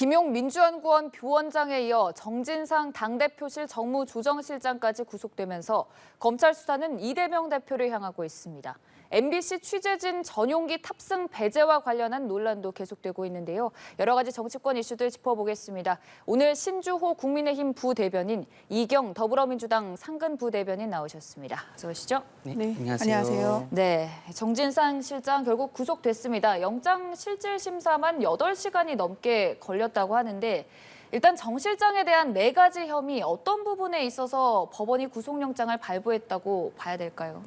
김용 민주연구원 부원장에 이어 정진상 당대표실 정무조정실장까지 구속되면서 검찰 수사는 이재명 대표를 향하고 있습니다. MBC 취재진 전용기 탑승 배제와 관련한 논란도 계속되고 있는데요. 여러 가지 정치권 이슈들 짚어보겠습니다. 오늘 신주호 국민의힘 부대변인, 이경 더불어민주당 상근 부대변인 나오셨습니다. 어서 오시죠. 네, 안녕하세요. 네, 정진상 실장 결국 구속됐습니다. 영장실질심사만 8시간이 넘게 걸렸다고 하는데 일단 정 실장에 대한 4가지 혐의 어떤 부분에 있어서 법원이 구속영장을 발부했다고 봐야 될까요?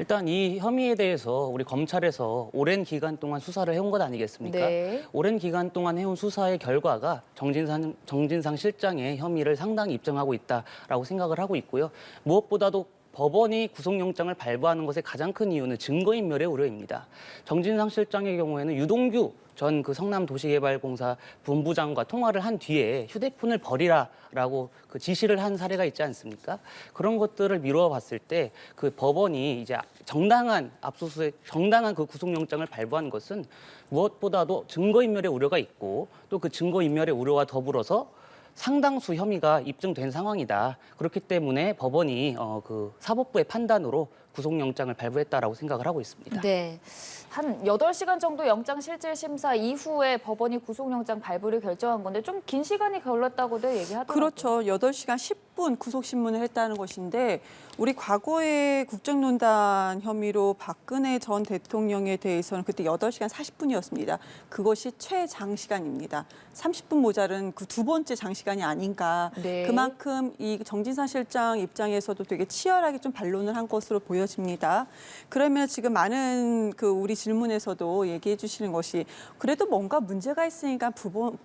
일단 이 혐의에 대해서 우리 검찰에서 오랜 기간 동안 수사를 해온 것 아니겠습니까? 네. 오랜 기간 동안 해온 수사의 결과가 정진상 실장의 혐의를 상당히 입증하고 있다라고 생각을 하고 있고요. 무엇보다도 법원이 구속영장을 발부하는 것의 가장 큰 이유는 증거인멸의 우려입니다. 정진상 실장의 경우에는 유동규 전 그 성남도시개발공사 본부장과 통화를 한 뒤에 휴대폰을 버리라라고 그 지시를 한 사례가 있지 않습니까? 그런 것들을 미루어 봤을 때 그 법원이 이제 정당한 압수수색, 정당한 그 구속영장을 발부한 것은 무엇보다도 증거인멸의 우려가 있고 또 그 증거인멸의 우려와 더불어서 상당수 혐의가 입증된 상황이다. 그렇기 때문에 법원이 그 사법부의 판단으로 구속영장을 발부했다라고 생각을 하고 있습니다. 네, 한 8시간 정도 영장실질심사 이후에 법원이 구속영장 발부를 결정한 건데 좀 긴 시간이 걸렸다고도 얘기하더라고요. 그렇죠. 8시간 10분 구속신문을 했다는 것인데 우리 과거에 국정농단 혐의로 박근혜 전 대통령에 대해서는 그때 8시간 40분이었습니다. 그것이 최장시간입니다. 30분 모자른 그 두 번째 장시간이 아닌가. 네. 그만큼 이 정진상 실장 입장에서도 되게 치열하게 좀 반론을 한 것으로 보여집니다. 그러면 지금 많은 그 우리 질문에서도 얘기해 주시는 것이 그래도 뭔가 문제가 있으니까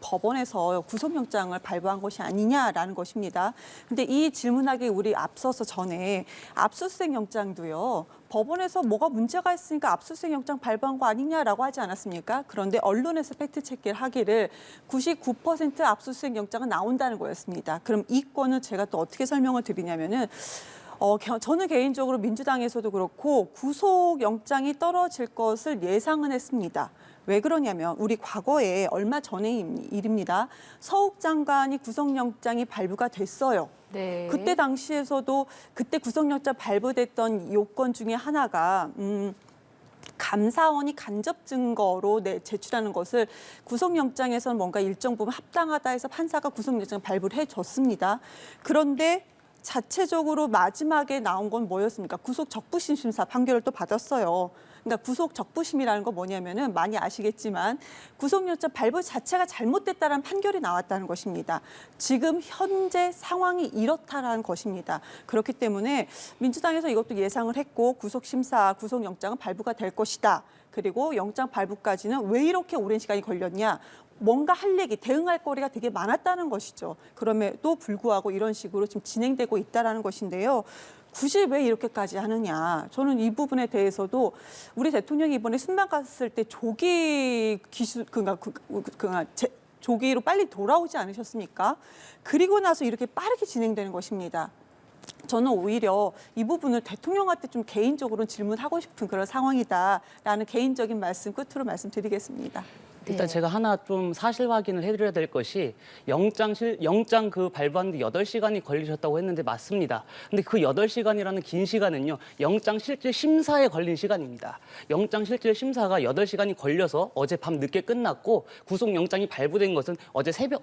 법원에서 구속영장을 발부한 것이 아니냐라는 것입니다. 근데 이 질문하기 우리 앞서서 전에 압수수색 영장도요. 법원에서 뭐가 문제가 있으니까 압수수색 영장 발부한 거 아니냐라고 하지 않았습니까? 그런데 언론에서 팩트체크를 하기를 99% 압수수색 영장은 나온다는 거였습니다. 그럼 이 건은 제가 또 어떻게 설명을 드리냐면은 저는 개인적으로 민주당에서도 그렇고 구속영장이 떨어질 것을 예상은 했습니다. 왜 그러냐면 우리 과거에 얼마 전의 일입니다. 서욱 장관이 구속영장이 발부가 됐어요. 네. 그때 당시에서도 그때 구속영장 발부됐던 요건 중에 하나가 감사원이 간접 증거로 제출하는 것을 구속영장에서는 뭔가 일정 부분 합당하다 해서 판사가 구속영장 발부를 해줬습니다. 그런데 자체적으로 마지막에 나온 건 뭐였습니까? 구속 적부심 심사 판결을 또 받았어요. 그러니까 구속 적부심이라는 건 뭐냐면은 많이 아시겠지만 구속영장 발부 자체가 잘못됐다는 판결이 나왔다는 것입니다. 지금 현재 상황이 이렇다라는 것입니다. 그렇기 때문에 민주당에서 이것도 예상을 했고 구속심사, 구속영장은 발부가 될 것이다. 그리고 영장 발부까지는 왜 이렇게 오랜 시간이 걸렸냐? 뭔가 할 얘기, 대응할 거리가 되게 많았다는 것이죠. 그럼에도 불구하고 이런 식으로 지금 진행되고 있다는 것인데요. 굳이 왜 이렇게까지 하느냐. 저는 이 부분에 대해서도 우리 대통령이 이번에 순방 갔을 때 조기 기술, 조기로 빨리 돌아오지 않으셨습니까? 그리고 나서 이렇게 빠르게 진행되는 것입니다. 저는 오히려 이 부분을 대통령한테 좀 개인적으로 질문하고 싶은 그런 상황이다라는 개인적인 말씀 끝으로 말씀드리겠습니다. 일단 제가 하나 좀 사실 확인을 해드려야 될 것이 영장 그 발부하는데 8시간이 걸리셨다고 했는데 맞습니다. 근데 그 8시간이라는 긴 시간은요. 영장 실질 심사에 걸린 시간입니다. 영장 실질 심사가 8시간이 걸려서 어제 밤 늦게 끝났고 구속영장이 발부된 것은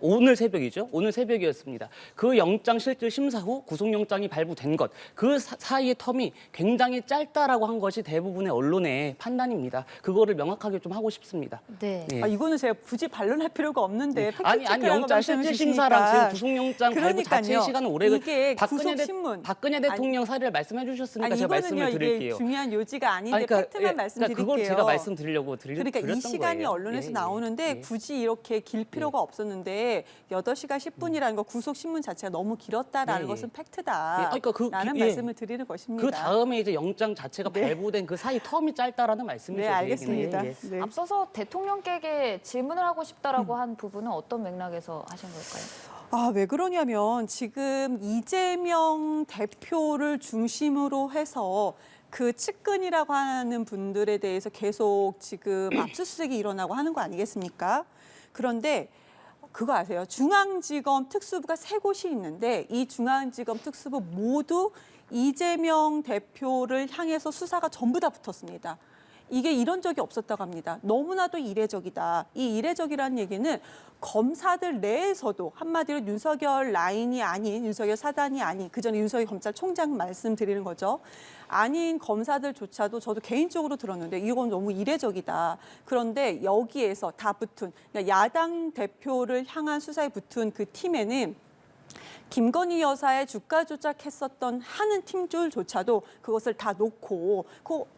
오늘 새벽이죠. 오늘 새벽이었습니다. 그 영장 실질 심사 후 구속영장이 발부된 것, 그 사이의 텀이 굉장히 짧다라고 한 것이 대부분의 언론의 판단입니다. 그거를 명확하게 좀 하고 싶습니다. 네. 네. 이거는 제가 굳이 반론할 필요가 없는데 아니 영장 실질 심사랑 지금 구속영장 발부 자체의 시간은 오래 이게 박근혜 대통령 사례를 말씀해 주셨으니까 제가 말씀을 드릴게요. 이게 중요한 요지가 아닌데 팩트만 말씀드릴게요. 그걸 제가 말씀드리려고 그러니까 이 시간이 거예요. 언론에서 나오는데 굳이 이렇게 길 필요가 없었는데 8시간 10분이라는 거 구속 신문 자체가 너무 길었다라는 것은 팩트다라는 말씀을 드리는 것입니다. 그 다음에 이제 영장 자체가 발부된 그 사이 텀이 짧다라는 말씀이죠. 네, 알겠습니다. 네. 앞서서 대통령께게 질문을 하고 싶다라고 한 부분은 어떤 맥락에서 하신 걸까요? 왜 그러냐면 지금 이재명 대표를 중심으로 해서 그 측근이라고 하는 분들에 대해서 계속 지금 압수수색이 일어나고 하는 거 아니겠습니까? 그런데 그거 아세요? 중앙지검 특수부가 3곳이 있는데 이 중앙지검 특수부 모두 이재명 대표를 향해서 수사가 전부 다 붙었습니다. 이게 이런 적이 없었다고 합니다. 너무나도 이례적이다. 이 이례적이라는 얘기는 검사들 내에서도 한마디로 윤석열 라인이 아닌, 윤석열 사단이 아닌, 그전에 윤석열 검찰총장 말씀드리는 거죠. 아닌 검사들조차도 저도 개인적으로 들었는데 이건 너무 이례적이다. 그런데 여기에서 다 붙은, 그러니까 야당 대표를 향한 수사에 붙은 그 팀에는 김건희 여사의 주가 조작했었던 하는 팀들조차도 그것을 다 놓고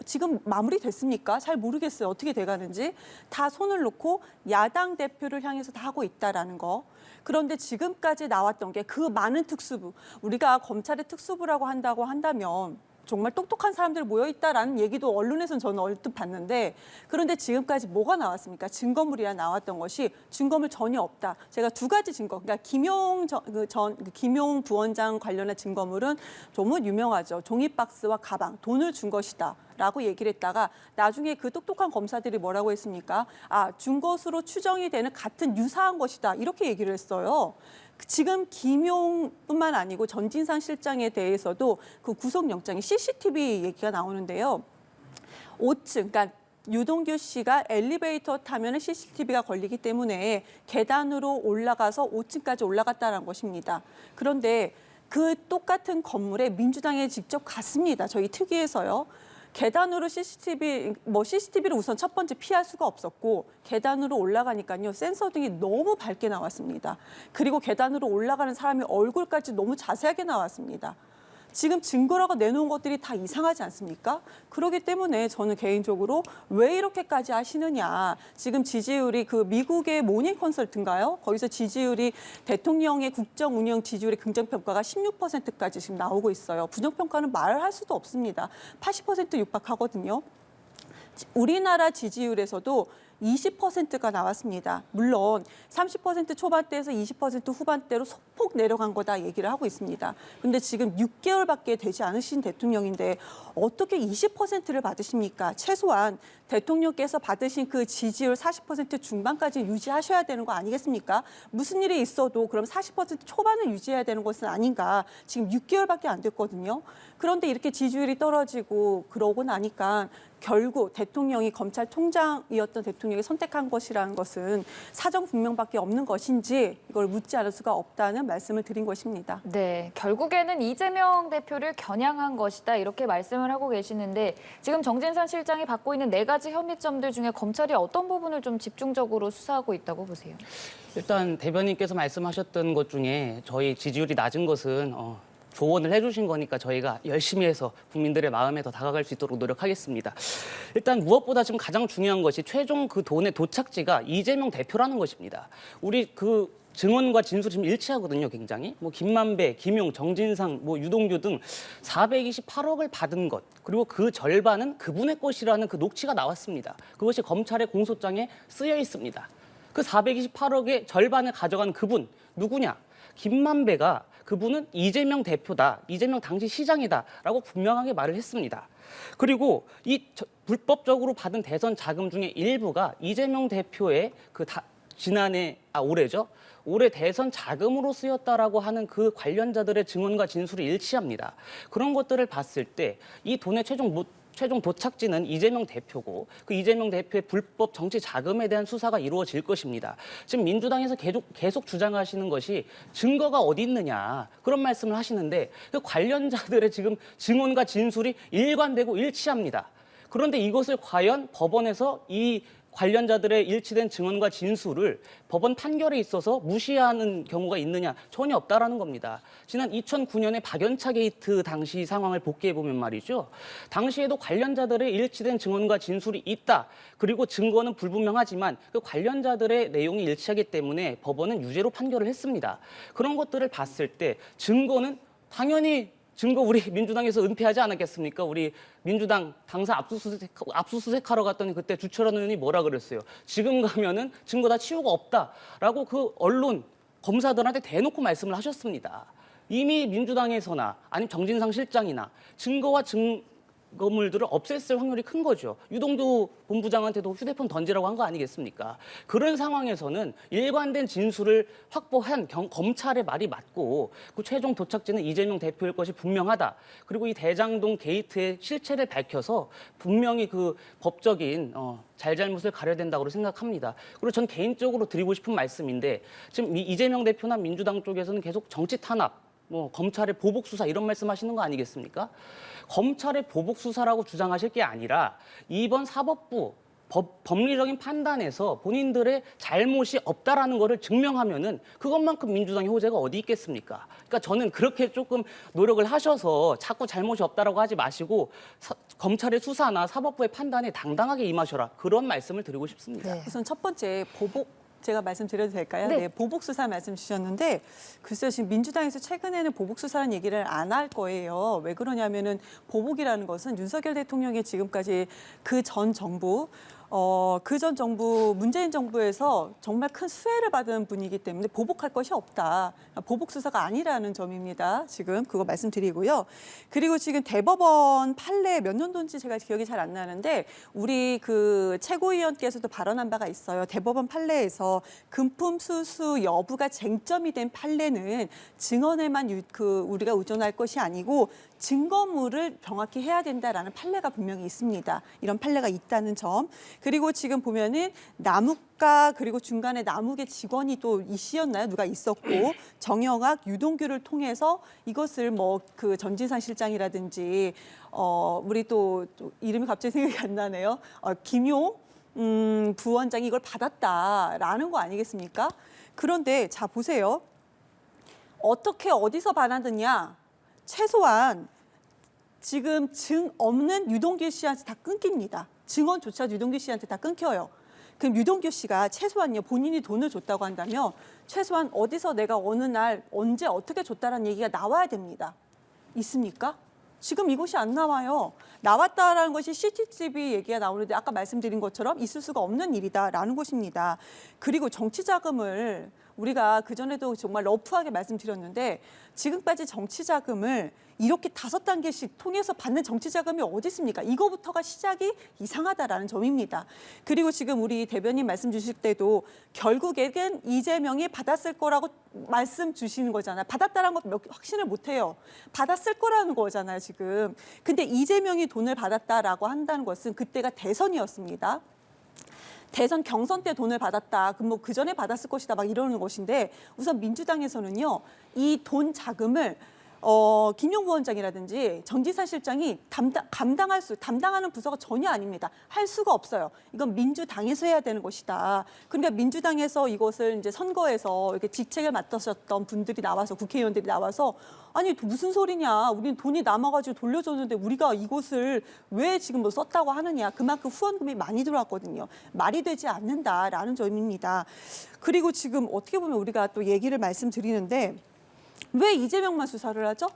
지금 마무리됐습니까? 잘 모르겠어요. 어떻게 돼가는지. 다 손을 놓고 야당 대표를 향해서 다 하고 있다라는 거. 그런데 지금까지 나왔던 게 그 많은 특수부, 우리가 검찰의 특수부라고 한다면 정말 똑똑한 사람들 모여있다라는 얘기도 언론에서는 저는 얼뜻 봤는데 그런데 지금까지 뭐가 나왔습니까? 증거물이야 나왔던 것이 증거물 전혀 없다. 제가 2가지 증거, 그러니까 김용 부원장 관련한 증거물은 너무 유명하죠. 종이박스와 가방, 돈을 준 것이다. 라고 얘기를 했다가 나중에 그 똑똑한 검사들이 뭐라고 했습니까? 준 것으로 추정이 되는 같은 유사한 것이다. 이렇게 얘기를 했어요. 지금 김용뿐만 아니고 전진상 실장에 대해서도 그 구속영장이 CCTV 얘기가 나오는데요. 5층, 그러니까 유동규 씨가 엘리베이터 타면 CCTV가 걸리기 때문에 계단으로 올라가서 5층까지 올라갔다는 것입니다. 그런데 그 똑같은 건물에 민주당에 직접 갔습니다. 저희 특위에서요. 계단으로 CCTV를 우선 첫 번째 피할 수가 없었고 계단으로 올라가니까요. 센서 등이 너무 밝게 나왔습니다. 그리고 계단으로 올라가는 사람의 얼굴까지 너무 자세하게 나왔습니다. 지금 증거라고 내놓은 것들이 다 이상하지 않습니까? 그렇기 때문에 저는 개인적으로 왜 이렇게까지 하시느냐. 지금 지지율이 그 미국의 모닝 컨설트인가요? 거기서 지지율이 대통령의 국정 운영 지지율의 긍정평가가 16%까지 지금 나오고 있어요. 부정평가는 말할 수도 없습니다. 80% 육박하거든요. 우리나라 지지율에서도 20%가 나왔습니다. 물론 30% 초반대에서 20% 후반대로 소폭 내려간 거다 얘기를 하고 있습니다. 그런데 지금 6개월밖에 되지 않으신 대통령인데 어떻게 20%를 받으십니까? 최소한 대통령께서 받으신 그 지지율 40% 중반까지 유지하셔야 되는 거 아니겠습니까? 무슨 일이 있어도 그럼 40% 초반을 유지해야 되는 것은 아닌가? 지금 6개월밖에 안 됐거든요. 그런데 이렇게 지지율이 떨어지고 그러고 나니까 결국 대통령이 검찰총장이었던 대통령이 선택한 것이라는 것은 사정분명밖에 없는 것인지 이걸 묻지 않을 수가 없다는 말씀을 드린 것입니다. 네, 결국에는 이재명 대표를 겨냥한 것이다 이렇게 말씀을 하고 계시는데 지금 정진상 실장이 받고 있는 4가지 혐의점들 중에 검찰이 어떤 부분을 좀 집중적으로 수사하고 있다고 보세요? 일단 대변인께서 말씀하셨던 것 중에 저희 지지율이 낮은 것은 조언을 해주신 거니까 저희가 열심히 해서 국민들의 마음에 더 다가갈 수 있도록 노력하겠습니다. 일단 무엇보다 지금 가장 중요한 것이 최종 그 돈의 도착지가 이재명 대표라는 것입니다. 우리 그 증언과 진술이 지금 일치하거든요, 굉장히. 김만배, 김용, 정진상, 유동규 등 428억을 받은 것, 그리고 그 절반은 그분의 것이라는 그 녹취가 나왔습니다. 그것이 검찰의 공소장에 쓰여 있습니다. 그 428억의 절반을 가져간 그분, 누구냐? 김만배가 그분은 이재명 대표다, 이재명 당시 시장이다라고 분명하게 말을 했습니다. 그리고 이 불법적으로 받은 대선 자금 중에 일부가 이재명 대표의 올해죠. 올해 대선 자금으로 쓰였다라고 하는 그 관련자들의 증언과 진술이 일치합니다. 그런 것들을 봤을 때 이 돈의 최종 도착지는 이재명 대표고 그 이재명 대표의 불법 정치 자금에 대한 수사가 이루어질 것입니다. 지금 민주당에서 계속 주장하시는 것이 증거가 어디 있느냐 그런 말씀을 하시는데 그 관련자들의 지금 증언과 진술이 일관되고 일치합니다. 그런데 이것을 과연 법원에서 이 관련자들의 일치된 증언과 진술을 법원 판결에 있어서 무시하는 경우가 있느냐? 전혀 없다라는 겁니다. 지난 2009년에 박연차 게이트 당시 상황을 복귀해보면 말이죠. 당시에도 관련자들의 일치된 증언과 진술이 있다. 그리고 증거는 불분명하지만 그 관련자들의 내용이 일치하기 때문에 법원은 유죄로 판결을 했습니다. 그런 것들을 봤을 때 증거는 당연히 증거 우리 민주당에서 은폐하지 않았겠습니까? 우리 민주당 당사 압수수색하러 갔더니 그때 주철원 의원이 뭐라 그랬어요? 지금 가면은 증거 다 치우고 없다라고 그 언론 검사들한테 대놓고 말씀을 하셨습니다. 이미 민주당에서나 아니면 정진상 실장이나 증거와 건물들을 없앴을 확률이 큰 거죠. 유동규 본부장한테도 휴대폰 던지라고 한 거 아니겠습니까? 그런 상황에서는 일관된 진술을 확보한 검찰의 말이 맞고 그 최종 도착지는 이재명 대표일 것이 분명하다. 그리고 이 대장동 게이트의 실체를 밝혀서 분명히 그 법적인 잘잘못을 가려야 된다고 생각합니다. 그리고 전 개인적으로 드리고 싶은 말씀인데 지금 이재명 대표나 민주당 쪽에서는 계속 정치 탄압, 검찰의 보복 수사 이런 말씀하시는 거 아니겠습니까? 검찰의 보복 수사라고 주장하실 게 아니라 이번 사법부 법리적인 판단에서 본인들의 잘못이 없다라는 것을 증명하면은 그것만큼 민주당의 호재가 어디 있겠습니까? 그러니까 저는 그렇게 조금 노력을 하셔서 자꾸 잘못이 없다라고 하지 마시고 검찰의 수사나 사법부의 판단에 당당하게 임하셔라 그런 말씀을 드리고 싶습니다. 네. 우선 첫 번째 보복 제가 말씀드려도 될까요? 네. 네, 보복 수사 말씀 주셨는데 글쎄요 지금 민주당에서 최근에는 보복 수사라는 얘기를 안 할 거예요. 왜 그러냐면은 보복이라는 것은 윤석열 대통령이 지금까지 그 전 정부 문재인 정부에서 정말 큰 수혜를 받은 분이기 때문에 보복할 것이 없다. 보복 수사가 아니라는 점입니다. 지금 그거 말씀드리고요. 그리고 지금 대법원 판례 몇 년도인지 제가 기억이 잘 안 나는데 우리 그 최고위원께서도 발언한 바가 있어요. 대법원 판례에서 금품 수수 여부가 쟁점이 된 판례는 증언에만 우리가 의존할 것이 아니고 증거물을 정확히 해야 된다라는 판례가 분명히 있습니다. 이런 판례가 있다는 점. 그리고 지금 보면은 남욱가 그리고 중간에 남욱의 직원이 또 이 씨였나요? 누가 있었고 정영학, 유동규를 통해서 이것을 뭐 그 전진상 실장이라든지 우리 또 이름이 갑자기 생각이 안 나네요. 김용 부원장이 이걸 받았다라는 거 아니겠습니까? 그런데 자 보세요. 어떻게 어디서 받았느냐? 최소한 지금 증 없는 유동규 씨한테 다 끊깁니다. 증언조차 유동규 씨한테 다 끊겨요. 그럼 유동규 씨가 최소한요 본인이 돈을 줬다고 한다면 최소한 어디서 내가 어느 날 언제 어떻게 줬다라는 얘기가 나와야 됩니다. 있습니까? 지금 이것이 안 나와요. 나왔다라는 것이 CCTV 얘기가 나오는데 아까 말씀드린 것처럼 있을 수가 없는 일이다라는 것입니다. 그리고 정치 자금을 우리가 그전에도 정말 러프하게 말씀드렸는데 지금까지 정치 자금을 이렇게 5단계씩 통해서 받는 정치 자금이 어디 있습니까? 이거부터가 시작이 이상하다라는 점입니다. 그리고 지금 우리 대변인 말씀 주실 때도 결국에는 이재명이 받았을 거라고 말씀 주시는 거잖아요. 받았다라는 거 확신을 못 해요. 받았을 거라는 거잖아요, 지금. 근데 이재명이 돈을 받았다라고 한다는 것은 그때가 대선이었습니다. 대선 경선 때 돈을 받았다. 그럼 뭐 그 전에 받았을 것이다. 막 이러는 것인데 우선 민주당에서는요. 이 돈 자금을 김용 부원장이라든지 정지사 실장이 담당하는 부서가 전혀 아닙니다. 할 수가 없어요. 이건 민주당에서 해야 되는 것이다. 그러니까 민주당에서 이것을 이제 선거에서 이렇게 직책을 맡으셨던 분들이 나와서 국회의원들이 나와서 아니 무슨 소리냐? 우리는 돈이 남아가지고 돌려줬는데 우리가 이곳을 왜 지금 뭐 썼다고 하느냐? 그만큼 후원금이 많이 들어왔거든요. 말이 되지 않는다라는 점입니다. 그리고 지금 어떻게 보면 우리가 또 얘기를 말씀드리는데. 왜 이재명만 수사를 하죠?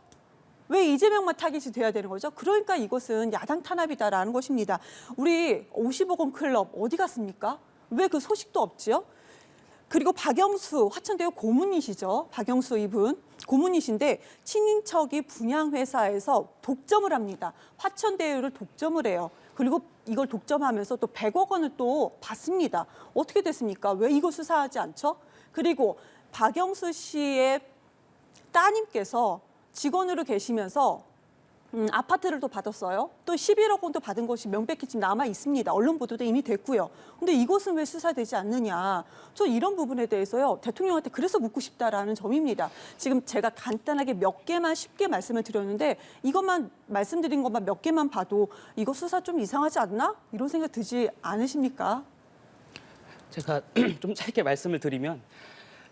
왜 이재명만 타깃이 돼야 되는 거죠? 그러니까 이것은 야당 탄압이다라는 것입니다. 우리 55건 클럽 어디 갔습니까? 왜 그 소식도 없지요? 그리고 박영수 화천대유 고문이시죠. 박영수 이분 고문이신데 친인척이 분양회사에서 독점을 합니다. 화천대유를 독점을 해요. 그리고 이걸 독점하면서 또 100억 원을 또 받습니다. 어떻게 됐습니까? 왜 이거 수사하지 않죠? 그리고 박영수 씨의 따님께서 직원으로 계시면서 아파트를 또 받았어요. 또 11억 원도 받은 것이 명백히 지금 남아 있습니다. 언론 보도도 이미 됐고요. 근데 이것은 왜 수사되지 않느냐. 저 이런 부분에 대해서요. 대통령한테 그래서 묻고 싶다라는 점입니다. 지금 제가 간단하게 몇 개만 쉽게 말씀을 드렸는데 이것만 말씀드린 것만 몇 개만 봐도 이거 수사 좀 이상하지 않나? 이런 생각 들지 않으십니까? 제가 좀 짧게 말씀을 드리면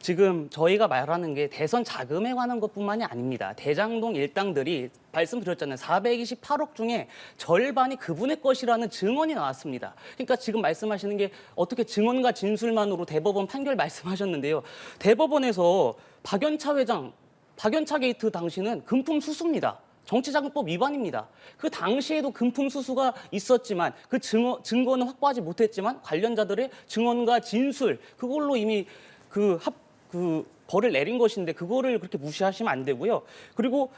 지금 저희가 말하는 게 대선 자금에 관한 것뿐만이 아닙니다. 대장동 일당들이 말씀드렸잖아요. 428억 중에 절반이 그분의 것이라는 증언이 나왔습니다. 그러니까 지금 말씀하시는 게 어떻게 증언과 진술만으로 대법원 판결 말씀하셨는데요. 대법원에서 박연차 회장, 박연차 게이트 당시는 금품 수수입니다. 정치자금법 위반입니다. 그 당시에도 금품 수수가 있었지만 그 증거는 확보하지 못했지만 관련자들의 증언과 진술 그걸로 이미 벌을 내린 것인데 그거를 그렇게 무시하시면 안 되고요. 그리고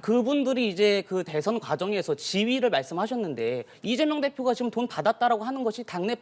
그분들이 이제 그 대선 과정에서 지위를 말씀하셨는데 이재명 대표가 지금 돈 받았다라고 하는 것이 당내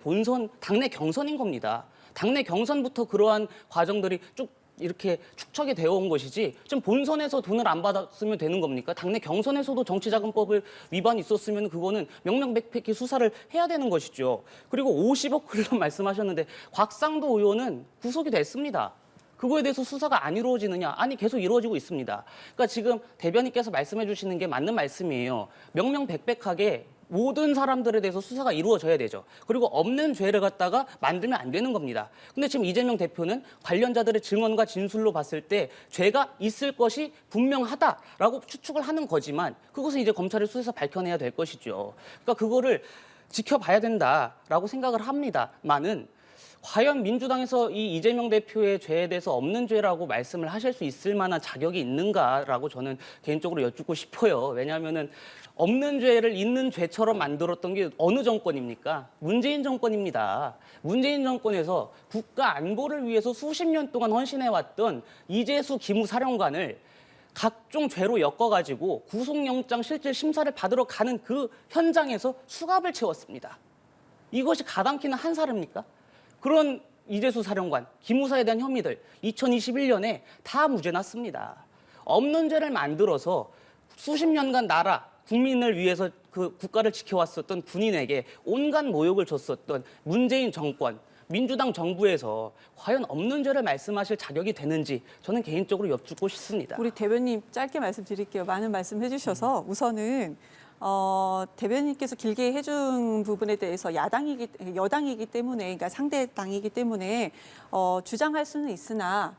경선인 겁니다. 당내 경선부터 그러한 과정들이 쭉 이렇게 축적이 되어 온 것이지 지금 본선에서 돈을 안 받았으면 되는 겁니까? 당내 경선에서도 정치자금법을 위반이 있었으면 그거는 명명백백히 수사를 해야 되는 것이죠. 그리고 50억 클럽 말씀하셨는데 곽상도 의원은 구속이 됐습니다. 그거에 대해서 수사가 안 이루어지느냐? 아니 계속 이루어지고 있습니다. 그러니까 지금 대변인께서 말씀해 주시는 게 맞는 말씀이에요. 명명백백하게 모든 사람들에 대해서 수사가 이루어져야 되죠. 그리고 없는 죄를 갖다가 만들면 안 되는 겁니다. 근데 지금 이재명 대표는 관련자들의 증언과 진술로 봤을 때 죄가 있을 것이 분명하다라고 추측을 하는 거지만 그것은 이제 검찰의 수사에서 밝혀내야 될 것이죠. 그러니까 그거를 지켜봐야 된다라고 생각을 합니다만은 과연 민주당에서 이 이재명 대표의 죄에 대해서 없는 죄라고 말씀을 하실 수 있을 만한 자격이 있는가라고 저는 개인적으로 여쭙고 싶어요. 왜냐하면은 없는 죄를 있는 죄처럼 만들었던 게 어느 정권입니까? 문재인 정권입니다. 문재인 정권에서 국가 안보를 위해서 수십 년 동안 헌신해왔던 이재수 기무사령관을 각종 죄로 엮어가지고 구속영장 실질 심사를 받으러 가는 그 현장에서 수갑을 채웠습니다. 이것이 가당키는 한 사람입니까? 그런 이재수 사령관, 기무사에 대한 혐의들 2021년에 다 무죄 났습니다. 없는 죄를 만들어서 수십 년간 나라, 국민을 위해서 그 국가를 지켜왔었던 군인에게 온갖 모욕을 줬었던 문재인 정권, 민주당 정부에서 과연 없는 죄를 말씀하실 자격이 되는지 저는 개인적으로 여쭙고 싶습니다. 우리 대변인 짧게 말씀드릴게요. 많은 말씀 해주셔서 우선은 대변인께서 길게 해준 부분에 대해서 여당이기 때문에, 그러니까 상대 당이기 때문에 주장할 수는 있으나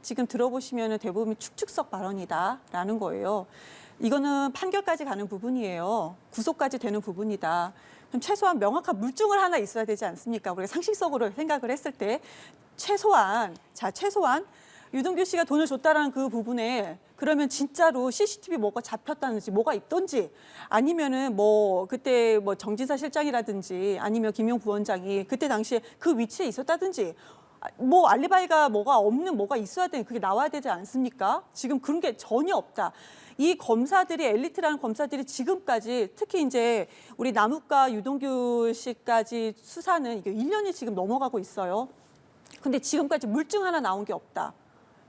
지금 들어보시면 대부분 축축석 발언이다라는 거예요. 이거는 판결까지 가는 부분이에요. 구속까지 되는 부분이다. 그럼 최소한 명확한 물증을 하나 있어야 되지 않습니까? 우리가 상식적으로 생각을 했을 때 최소한 유동규 씨가 돈을 줬다라는 그 부분에 그러면 진짜로 CCTV 뭐가 잡혔다든지 뭐가 있던지 아니면은 뭐 그때 뭐 정진사 실장이라든지 아니면 김용 부원장이 그때 당시에 그 위치에 있었다든지 뭐 알리바이가 뭐가 있어야 되는 그게 나와야 되지 않습니까? 지금 그런 게 전혀 없다. 이 검사들이 엘리트라는 검사들이 지금까지 특히 이제 우리 남욱과 유동규 씨까지 수사는 이게 1년이 지금 넘어가고 있어요. 근데 지금까지 물증 하나 나온 게 없다.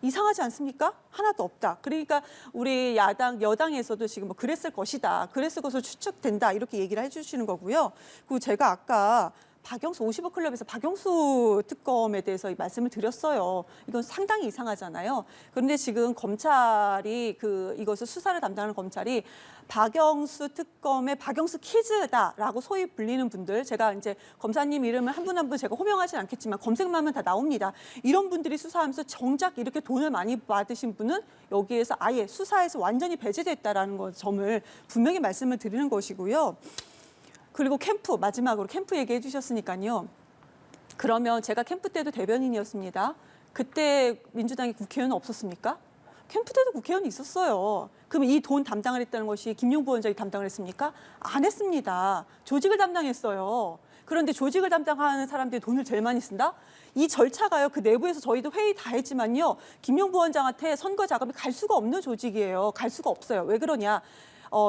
이상하지 않습니까? 하나도 없다. 그러니까 우리 여당에서도 지금 뭐 그랬을 것이다. 그랬을 것으로 추측된다. 이렇게 얘기를 해주시는 거고요. 그리고 제가 아까 박영수 50억 클럽에서 박영수 특검에 대해서 말씀을 드렸어요. 이건 상당히 이상하잖아요. 그런데 지금 검찰이 이것을 수사를 담당하는 검찰이 박영수 특검의 박영수 키즈다라고 소위 불리는 분들, 제가 이제 검사님 이름을 한 분 한 분 제가 호명하진 않겠지만 검색만 하면 다 나옵니다. 이런 분들이 수사하면서 정작 이렇게 돈을 많이 받으신 분은 여기에서 아예 수사에서 완전히 배제됐다라는 점을 분명히 말씀을 드리는 것이고요. 그리고 마지막으로 캠프 얘기해 주셨으니까요. 그러면 제가 캠프 때도 대변인이었습니다. 그때 민주당의 국회의원은 없었습니까? 캠프 때도 국회의원이 있었어요. 그러면 이 돈 담당을 했다는 것이 김용 부원장이 담당을 했습니까? 안 했습니다. 조직을 담당했어요. 그런데 조직을 담당하는 사람들이 돈을 제일 많이 쓴다? 이 절차가요. 그 내부에서 저희도 회의 다 했지만요. 김용 부원장한테 선거 자금이 갈 수가 없는 조직이에요. 갈 수가 없어요. 왜 그러냐?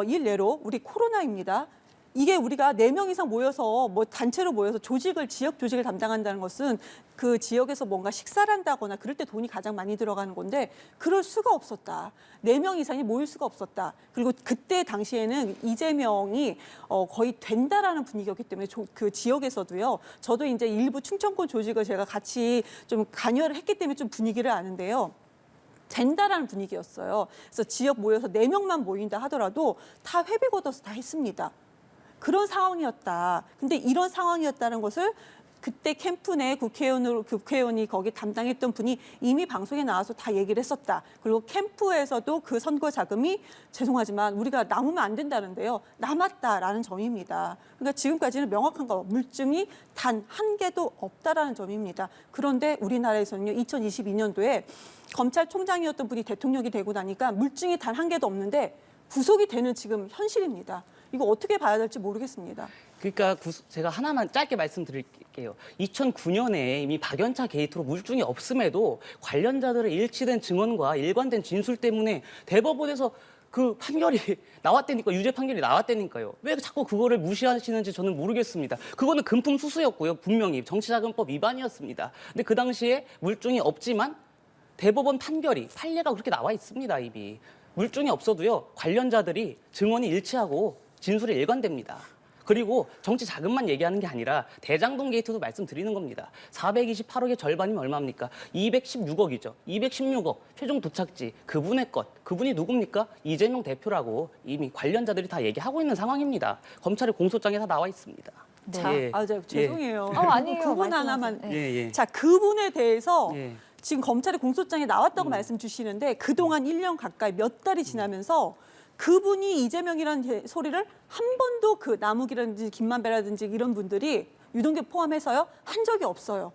일례로 우리 코로나입니다. 이게 우리가 4명 이상 모여서 뭐 단체로 모여서 지역 조직을 담당한다는 것은 그 지역에서 뭔가 식사를 한다거나 그럴 때 돈이 가장 많이 들어가는 건데 그럴 수가 없었다. 4명 이상이 모일 수가 없었다. 그리고 그때 당시에는 이재명이 거의 된다라는 분위기였기 때문에 그 지역에서도요. 저도 이제 일부 충청권 조직을 제가 같이 좀 관여를 했기 때문에 좀 분위기를 아는데요. 된다라는 분위기였어요. 그래서 지역 모여서 4명만 모인다 하더라도 다 회비 걷어서 다 했습니다. 그런 상황이었다. 근데 이런 상황이었다는 것을 그때 캠프 내 국회의원이 거기 담당했던 분이 이미 방송에 나와서 다 얘기를 했었다. 그리고 캠프에서도 그 선거 자금이 죄송하지만 우리가 남으면 안 된다는데요. 남았다라는 점입니다. 그러니까 지금까지는 명확한 물증이 단 한 개도 없다라는 점입니다. 그런데 우리나라에서는요. 2022년도에 검찰총장이었던 분이 대통령이 되고 나니까 물증이 단 한 개도 없는데 구속이 되는 지금 현실입니다. 이거 어떻게 봐야 될지 모르겠습니다. 그러니까 제가 하나만 짧게 말씀드릴게요. 2009년에 이미 박연차 게이트로 물증이 없음에도 관련자들의 일치된 증언과 일관된 진술 때문에 대법원에서 그 판결이 나왔다니까, 유죄 판결이 나왔다니까요. 왜 자꾸 그거를 무시하시는지 저는 모르겠습니다. 그거는 금품 수수였고요. 분명히 정치자금법 위반이었습니다. 근데 그 당시에 물증이 없지만 대법원 판례가 그렇게 나와 있습니다, 이미. 물증이 없어도요, 관련자들이 증언이 일치하고 진술이 일관됩니다. 그리고 정치 자금만 얘기하는 게 아니라 대장동 게이트도 말씀드리는 겁니다. 428억의 절반이면 얼마입니까? 216억이죠. 216억 최종 도착지 그분의 것. 그분이 누굽니까? 이재명 대표라고 이미 관련자들이 다 얘기하고 있는 상황입니다. 검찰의 공소장에 다 나와 있습니다. 자, 예. 죄송해요. 아니에요. 그분 말씀하세요. 하나만. 네. 예. 자, 그분에 대해서 예. 지금 검찰의 공소장에 나왔다고 말씀 주시는데 그동안 1년 가까이 몇 달이 지나면서 그분이 이재명이라는 소리를 한 번도 그 남욱이라든지 김만배라든지 이런 분들이 유동규 포함해서요 한 적이 없어요.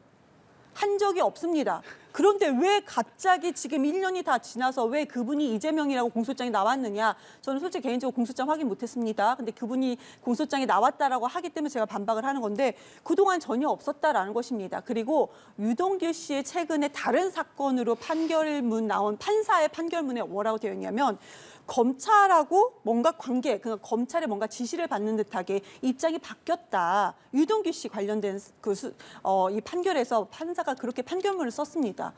한 적이 없습니다. 그런데 왜 갑자기 지금 1년이 다 지나서 왜 그분이 이재명이라고 공소장이 나왔느냐? 저는 솔직히 개인적으로 공소장 확인 못했습니다. 근데 그분이 공소장이 나왔다라고 하기 때문에 제가 반박을 하는 건데 그동안 전혀 없었다라는 것입니다. 그리고 유동규 씨의 최근에 다른 사건으로 판결문 나온 판사의 판결문에 뭐라고 되어 있냐면 검찰하고 뭔가 관계, 그러니까 검찰에 뭔가 지시를 받는 듯하게 입장이 바뀌었다. 유동규 씨 관련된 이 판결에서 판사가 그렇게 판결문을 썼습니다.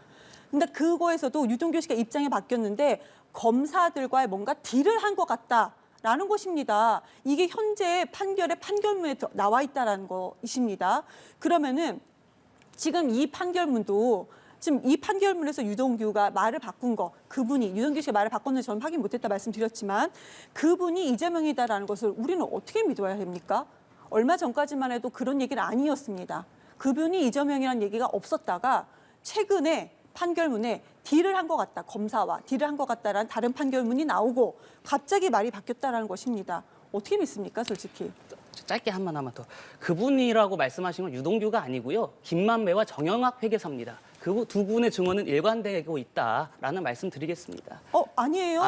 근데 그거에서도 유동규 씨가 입장이 바뀌었는데 검사들과의 뭔가 딜을 한 것 같다라는 것입니다. 이게 현재 판결의 판결문에 나와 있다라는 것이십니다. 그러면은 지금 이 판결문도 지금 이 판결문에서 유동규가 말을 바꾼 거, 그분이 유동규 씨가 말을 바꿨는지 저는 확인 못했다 말씀드렸지만 그분이 이재명이다라는 것을 우리는 어떻게 믿어야 합니까? 얼마 전까지만 해도 그런 얘기는 아니었습니다. 그분이 이재명이라는 얘기가 없었다가 최근에 판결문에 딜을 한 것 같다, 검사와 딜을 한 것 같다라는 다른 판결문이 나오고 갑자기 말이 바뀌었다라는 것입니다. 어떻게 믿습니까, 솔직히? 짧게 하나만 더. 그분이라고 말씀하신 건 유동규가 아니고요. 김만배와 정영학 회계사입니다. 그 두 분의 증언은 일관되고 있다라는 말씀 드리겠습니다. 아니에요.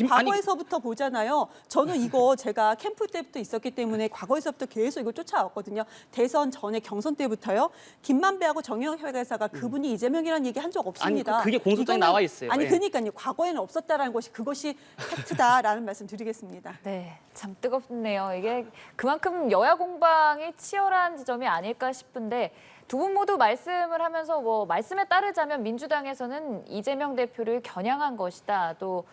과거에서부터 보잖아요. 저는 이거 제가 캠프 때부터 있었기 때문에 과거에서부터 계속 이거 쫓아왔거든요. 대선 전에 경선 때부터요. 김만배하고 정영학 회계사가 그분이 이재명이라는 얘기 한 적 없습니다. 아니, 그게 공소장에 나와 있어요. 아니, 예. 그러니까요. 과거에는 없었다라는 것이 그것이 팩트다라는 말씀 드리겠습니다. 네, 참 뜨겁네요. 이게 그만큼 여야 공방이 치열한 지점이 아닐까 싶은데 두 분 모두 말씀을 하면서 말씀에 따르자면 민주당에서는 이재명 대표를 겨냥한 것이다. 또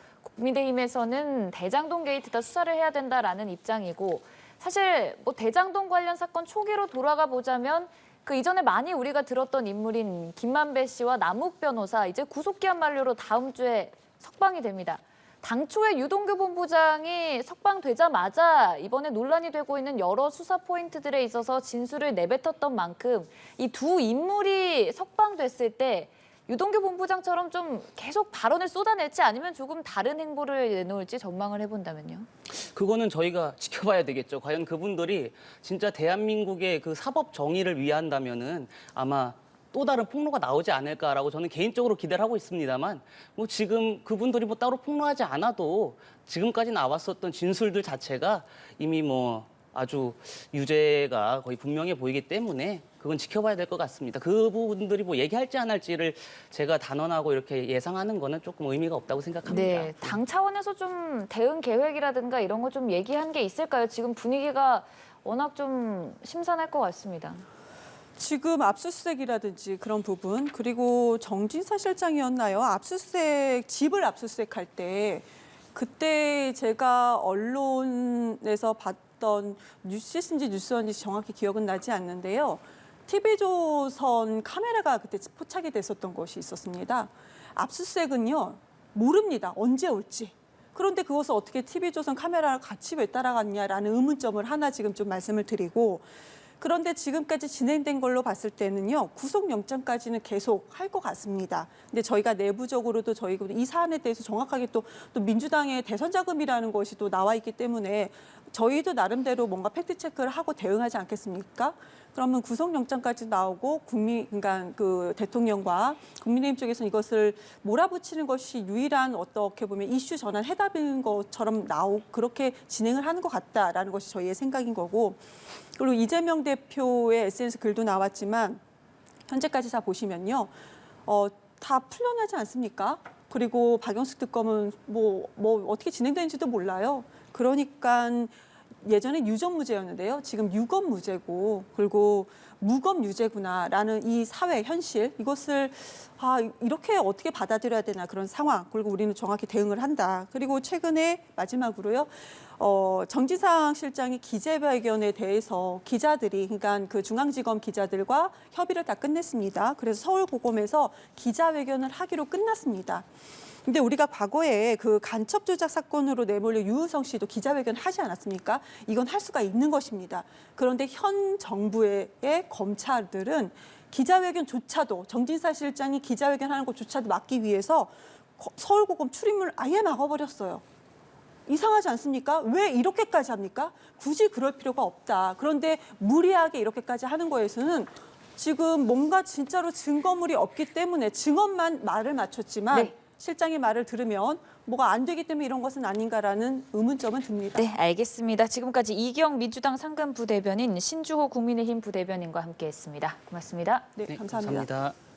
국민의힘에서는 대장동 게이트다 수사를 해야 된다라는 입장이고 사실 대장동 관련 사건 초기로 돌아가 보자면 그 이전에 많이 우리가 들었던 인물인 김만배 씨와 남욱 변호사 이제 구속기한 만료로 다음 주에 석방이 됩니다. 당초에 유동규 본부장이 석방되자마자 이번에 논란이 되고 있는 여러 수사 포인트들에 있어서 진술을 내뱉었던 만큼 이 두 인물이 석방됐을 때 유동규 본부장처럼 좀 계속 발언을 쏟아낼지 아니면 조금 다른 행보를 내놓을지 전망을 해본다면요. 그거는 저희가 지켜봐야 되겠죠. 과연 그분들이 진짜 대한민국의 그 사법 정의를 위한다면은 아마 또 다른 폭로가 나오지 않을까라고 저는 개인적으로 기대를 하고 있습니다만 지금 그분들이 따로 폭로하지 않아도 지금까지 나왔었던 진술들 자체가 이미 아주 유죄가 거의 분명해 보이기 때문에 그건 지켜봐야 될 것 같습니다. 그분들이 얘기할지 안 할지를 제가 단언하고 이렇게 예상하는 거는 조금 의미가 없다고 생각합니다. 네, 당 차원에서 좀 대응 계획이라든가 이런 거 좀 얘기한 게 있을까요? 지금 분위기가 워낙 좀 심산할 것 같습니다. 지금 압수수색이라든지 그런 부분 그리고 정진사 실장이었나요? 집을 압수수색할 때 그때 제가 언론에서 봤던 뉴스인지 뉴스원인지 정확히 기억은 나지 않는데요. TV조선 카메라가 그때 포착이 됐었던 것이 있었습니다. 압수수색은요. 모릅니다. 언제 올지. 그런데 그것을 어떻게 TV조선 카메라를 같이 왜 따라갔냐라는 의문점을 하나 지금 좀 말씀을 드리고 그런데 지금까지 진행된 걸로 봤을 때는요. 구속영장까지는 계속 할 것 같습니다. 근데 저희가 내부적으로도 이 사안에 대해서 정확하게 또 민주당의 대선 자금이라는 것이 또 나와 있기 때문에 저희도 나름대로 뭔가 팩트 체크를 하고 대응하지 않겠습니까? 그러면 구속영장까지 나오고 그러니까 그 대통령과 국민의힘 쪽에서는 이것을 몰아붙이는 것이 유일한 어떻게 보면 이슈 전환 해답인 것처럼 그렇게 진행을 하는 것 같다라는 것이 저희의 생각인 거고, 그리고 이재명 대표의 SNS 글도 나왔지만 현재까지 다 보시면요, 다 풀려나지 않습니까? 그리고 박영수 특검은 뭐 어떻게 진행되는지도 몰라요. 그러니까 예전에 유전무죄였는데요. 지금 유검무죄고, 그리고 무검유죄구나라는 이 사회 현실, 이것을 이렇게 어떻게 받아들여야 되나 그런 상황. 그리고 우리는 정확히 대응을 한다. 그리고 최근에 마지막으로요. 정진상 실장이 기자회견에 대해서 기자들이, 그러니까 그 중앙지검 기자들과 협의를 다 끝냈습니다. 그래서 서울고검에서 기자회견을 하기로 끝났습니다. 근데 우리가 과거에 그 간첩 조작 사건으로 내몰려 유우성 씨도 기자회견 하지 않았습니까? 이건 할 수가 있는 것입니다. 그런데 현 정부의 검찰들은 기자회견조차도, 정진상 실장이 기자회견하는 것조차도 막기 위해서 서울고검 출입문을 아예 막아버렸어요. 이상하지 않습니까? 왜 이렇게까지 합니까? 굳이 그럴 필요가 없다. 그런데 무리하게 이렇게까지 하는 거에서는 지금 뭔가 진짜로 증거물이 없기 때문에 증언만 말을 맞췄지만 네. 실장의 말을 들으면 뭐가 안 되기 때문에 이런 것은 아닌가라는 의문점은 듭니다. 네, 알겠습니다. 지금까지 이기영 민주당 상근 부대변인, 신주호 국민의힘 부대변인과 함께했습니다. 고맙습니다. 네, 네, 감사합니다. 감사합니다.